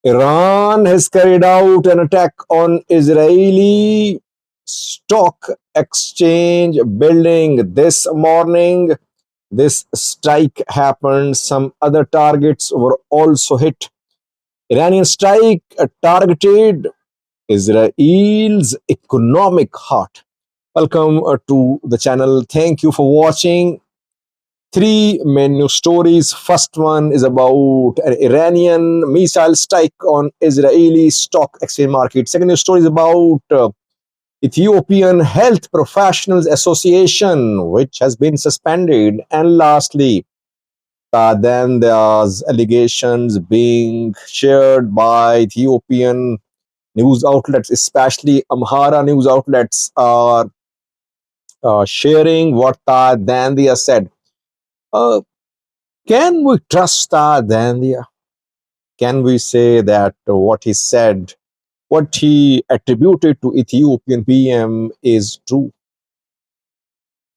Iran has carried out an attack on Israeli stock exchange building this morning. This strike happened. Some other targets were also hit. Iranian strike targeted Israel's economic heart. Welcome to the channel. Thank you for watching. Three main news stories. First one is about an Iranian missile strike on Israeli stock exchange market. Second news story is about Ethiopian Health Professionals Association, which has been suspended. And lastly, then there's allegations being shared by Ethiopian news outlets, especially Amhara news outlets, are sharing what Taye Dandea said. Uh, can we trust Taye Dandea? Can we say that what he said, what he attributed to Ethiopian PM is true?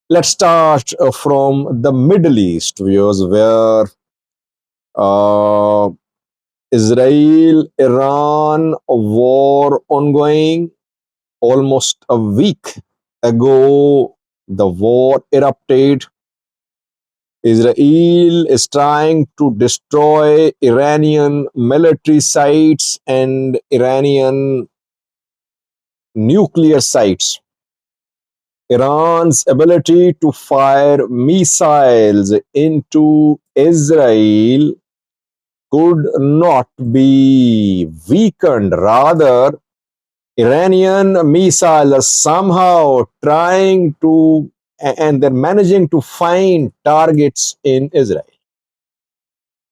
Let's start from the Middle East, viewers, where uh, Israel-Iran war ongoing. Almost a week ago, the war erupted. Israel is trying to destroy Iranian military sites and Iranian nuclear sites. Iran's ability to fire missiles into Israel could not be weakened. Rather, Iranian missiles are somehow trying to, and they're managing to find targets in Israel.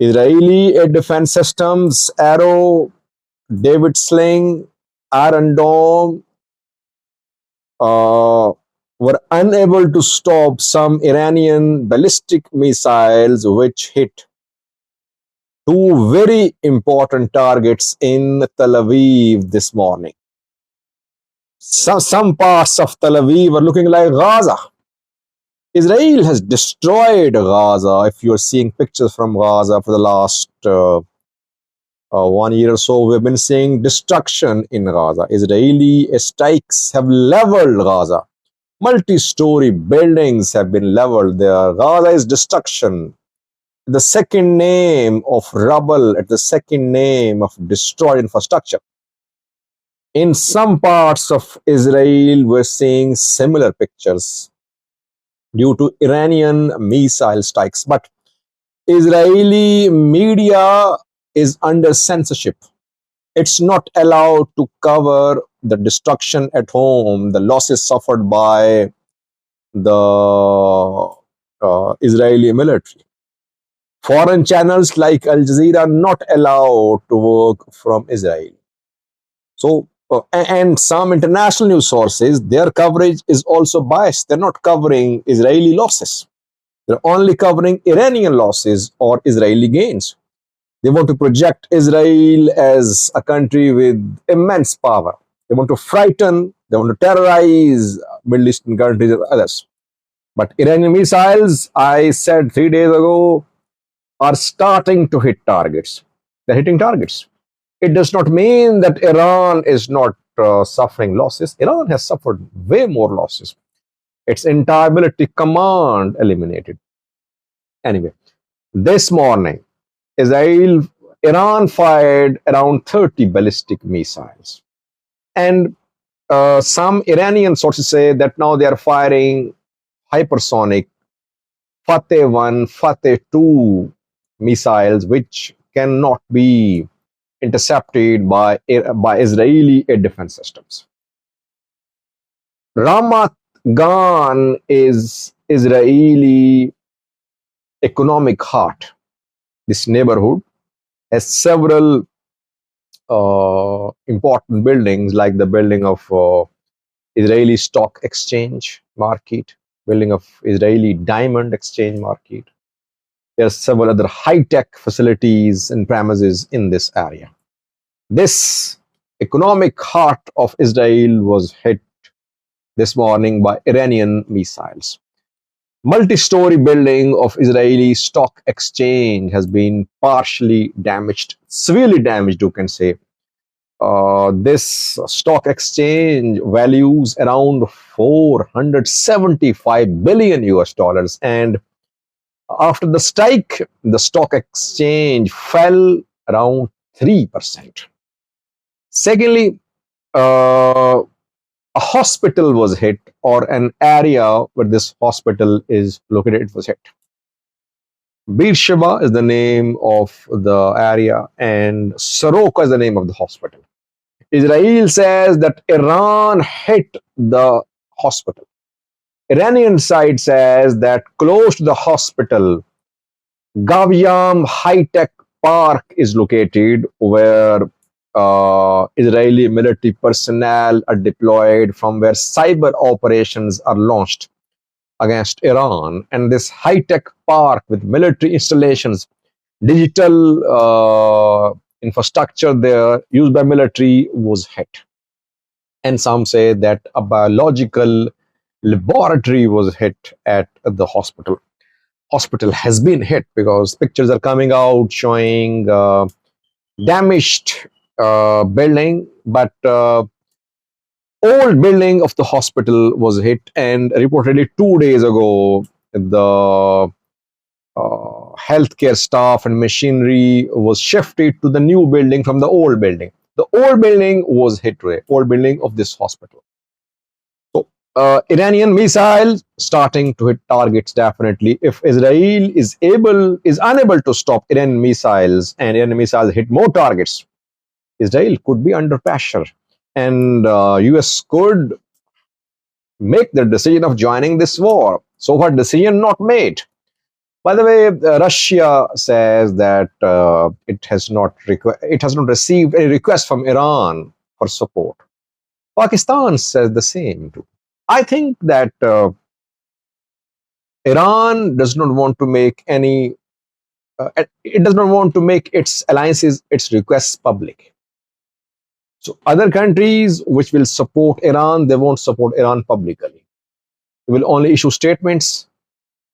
Israeli air defense systems, Arrow, David Sling, Iron Dome, were unable to stop some Iranian ballistic missiles which hit two very important targets in Tel Aviv this morning. Some parts of Tel Aviv are looking like Gaza. Israel has destroyed Gaza. If you're seeing pictures from Gaza for the last 1 year or so, we've been seeing destruction in Gaza. Israeli strikes have leveled Gaza. Multi-story buildings have been leveled there. Gaza is destruction. The second name of rubble, at the second name of destroyed infrastructure. In some parts of Israel, we're seeing similar pictures due to Iranian missile strikes. But Israeli media is under censorship. It's not allowed to cover the destruction at home, the losses suffered by the Israeli military. Foreign channels like Al Jazeera are not allowed to work from Israel. So, and some international news sources, their coverage is also biased. They're not covering Israeli losses. They're only covering Iranian losses or Israeli gains. They want to project Israel as a country with immense power. They want to frighten, they want to terrorize Middle Eastern countries and others. But Iranian missiles, I said 3 days ago, are starting to hit targets. They're hitting targets. It does not mean that Iran is not suffering losses. Iran has suffered way more losses. Its entire military command eliminated. Anyway, this morning, Iran fired around 30 ballistic missiles. And some Iranian sources say that now they are firing hypersonic Fateh 1, Fateh 2 missiles, which cannot be intercepted by Israeli air defense systems. Ramat Gan is Israeli economic heart. This neighborhood has several important buildings, like the building of Israeli stock exchange market, building of Israeli diamond exchange market. There are several other high-tech facilities and premises in this area. This economic heart of Israel was hit this morning by Iranian missiles. Multi-story building of Israeli stock exchange has been partially damaged, severely damaged, you can say. This stock exchange values around 475 billion US dollars, and after the strike, the stock exchange fell around 3%. Secondly, a hospital was hit, or an area where this hospital is located, it was hit. Beersheba is the name of the area, and Soroka is the name of the hospital. Israel says that Iran hit the hospital. Iranian side says that close to the hospital, Gavyam High Tech Park is located, where Israeli military personnel are deployed, from where cyber operations are launched against Iran. And this high tech park with military installations, digital infrastructure there used by military was hit. And some say that a biological laboratory was hit at the hospital. Hospital has been hit because pictures are coming out showing damaged building, but old building of the hospital was hit. And reportedly 2 days ago, the healthcare staff and machinery was shifted to the new building from the old building. The old building was hit today, old building of this hospital. So Iranian missiles starting to hit targets definitely. If Israel is unable to stop Iranian missiles, and Iranian missiles hit more targets, Israel could be under pressure, and US could make the decision of joining this war. So far, decision not made. By the way, Russia says that it has not received any request from Iran for support. Pakistan says the same too. I think that Iran does not want to make any. It does not want to make its alliances, its requests public. So other countries which will support Iran, they won't support Iran publicly. They will only issue statements,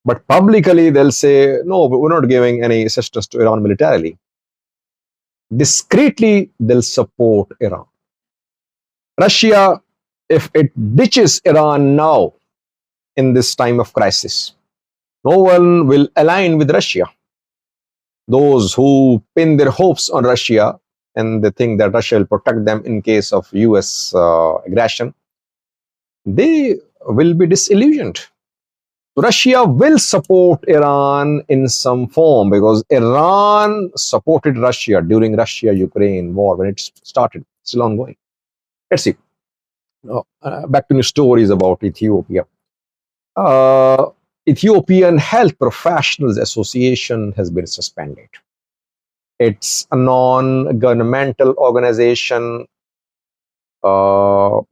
but publicly they'll say, no, we're not giving any assistance to Iran militarily. Discreetly, they'll support Iran. Russia, if it ditches Iran now in this time of crisis, no one will align with Russia. Those who pin their hopes on Russia and they think that Russia will protect them in case of US aggression, they will be disillusioned. Russia will support Iran in some form, because Iran supported Russia during Russia-Ukraine war when it started. It's still ongoing. Let's see. Back to new stories about Ethiopia. Ethiopian Health Professionals Association has been suspended. It's a non-governmental organization.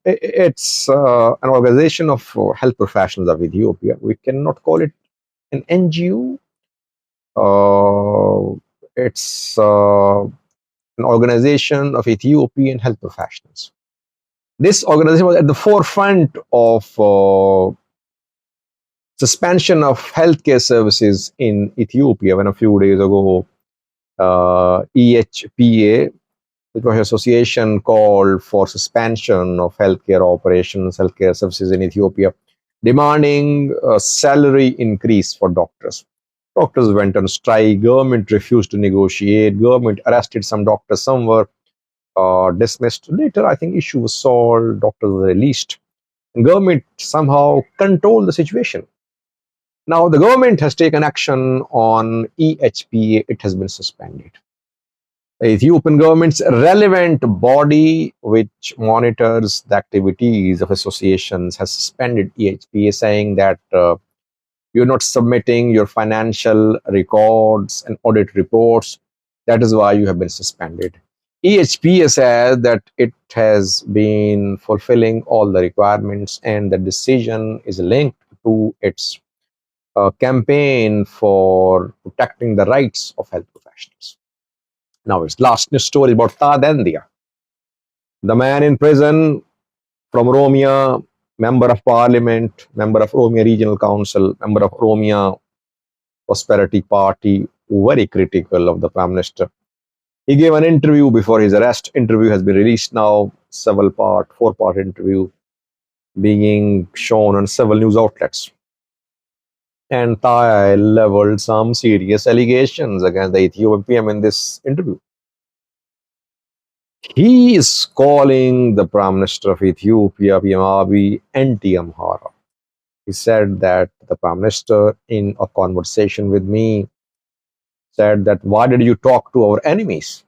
It's an organization of health professionals of Ethiopia. We cannot call it an NGO. It's an organization of Ethiopian health professionals. This organization was at the forefront of suspension of healthcare services in Ethiopia when a few days ago EHPA, it was an association, called for suspension of healthcare operations, healthcare services in Ethiopia, demanding a salary increase for doctors. Doctors went on strike. Government refused to negotiate. Government arrested some doctors. Some were dismissed. Later, I think issue was solved. Doctors were released. And government somehow controlled the situation. Now, the government has taken action on EHPA. It has been suspended. The Ethiopian government's relevant body, which monitors the activities of associations, has suspended EHPA, saying that you're not submitting your financial records and audit reports. That is why you have been suspended. EHPA says that it has been fulfilling all the requirements, and the decision is linked to its campaign for protecting the rights of health professionals. Now, it's last news story about Taye Dandea, the man in prison from Romania, member of parliament, member of Oromia Regional Council, member of Oromia Prosperity Party, very critical of the Prime Minister. He gave an interview before his arrest. Interview has been released now, four-part interview being shown on several news outlets. And Taye leveled some serious allegations against the Ethiopian PM in this interview. He is calling the Prime Minister of Ethiopia, PM Abiy, anti-Amhara. He said that the Prime Minister, in a conversation with me, said that why did you talk to our enemies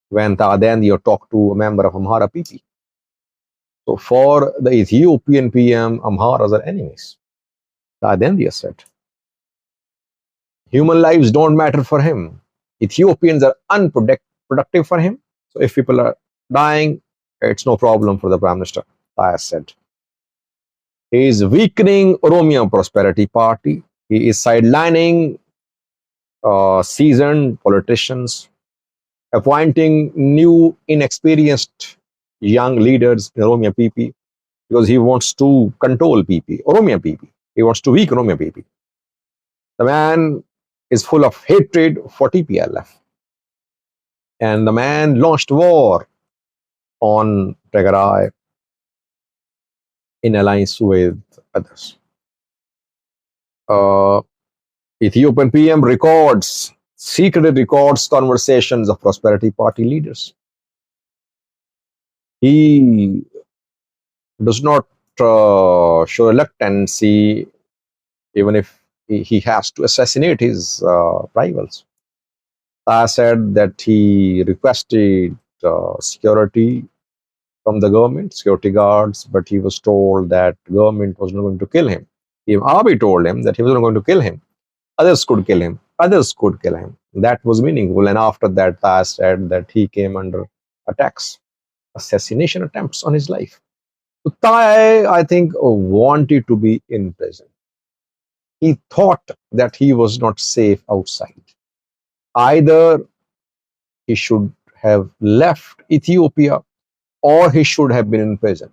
when Taye Dandea talked to a member of Amhara PP? So for the Ethiopian PM, Amharas are enemies. Taye Dandea said. Human lives don't matter for him. Ethiopians are unproductive for him. So if people are dying, it's no problem for the Prime Minister, Taye said. He is weakening Oromia Prosperity Party. He is sidelining seasoned politicians, appointing new, inexperienced young leaders in Oromia PP because he wants to control PP, Oromia PP. He wants to weaken Oromia PP. The man is full of hatred for TPLF. And the man launched war on Tigray in alliance with others. Ethiopian PM secretly records conversations of Prosperity Party leaders. He does not show reluctancy even if he has to assassinate his rivals. Taye said that he requested security from the government, security guards, but he was told that government was not going to kill him. If Abiy told him that he was not going to kill him, others could kill him. Others could kill him. That was meaningful. And after that, Taye said that he came under attacks, assassination attempts on his life. So Taye, I think, wanted to be in prison. He thought that he was not safe outside. Either he should have left Ethiopia or he should have been in prison.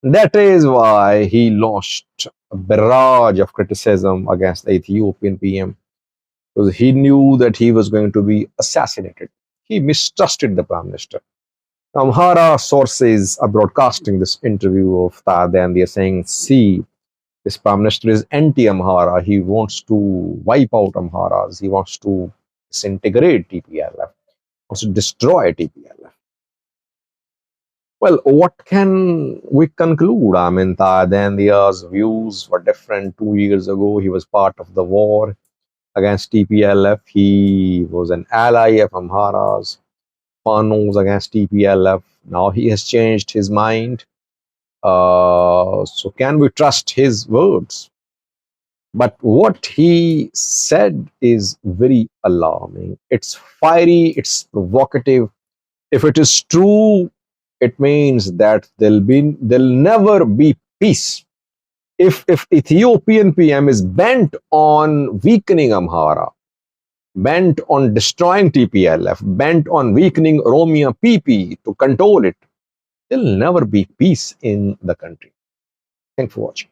That is why he launched a barrage of criticism against the Ethiopian PM, because he knew that he was going to be assassinated. He mistrusted the Prime Minister. Amhara sources are broadcasting this interview of Taye Dandea saying, see, this Prime Minister is anti-Amhara. He wants to wipe out Amharas. He wants to disintegrate TPLF, wants to destroy TPLF. Well, what can we conclude? I mean, Taye Dandea's views were different 2 years ago. He was part of the war against TPLF. He was an ally of Amharas, Panos against TPLF. Now he has changed his mind. So can we trust his words? But what he said is very alarming. It's fiery, it's provocative. If it is true, it means that there'll never be peace. If Ethiopian PM is bent on weakening Amhara, bent on destroying TPLF, bent on weakening Oromia PP to control it, there'll never be peace in the country. Thanks for watching.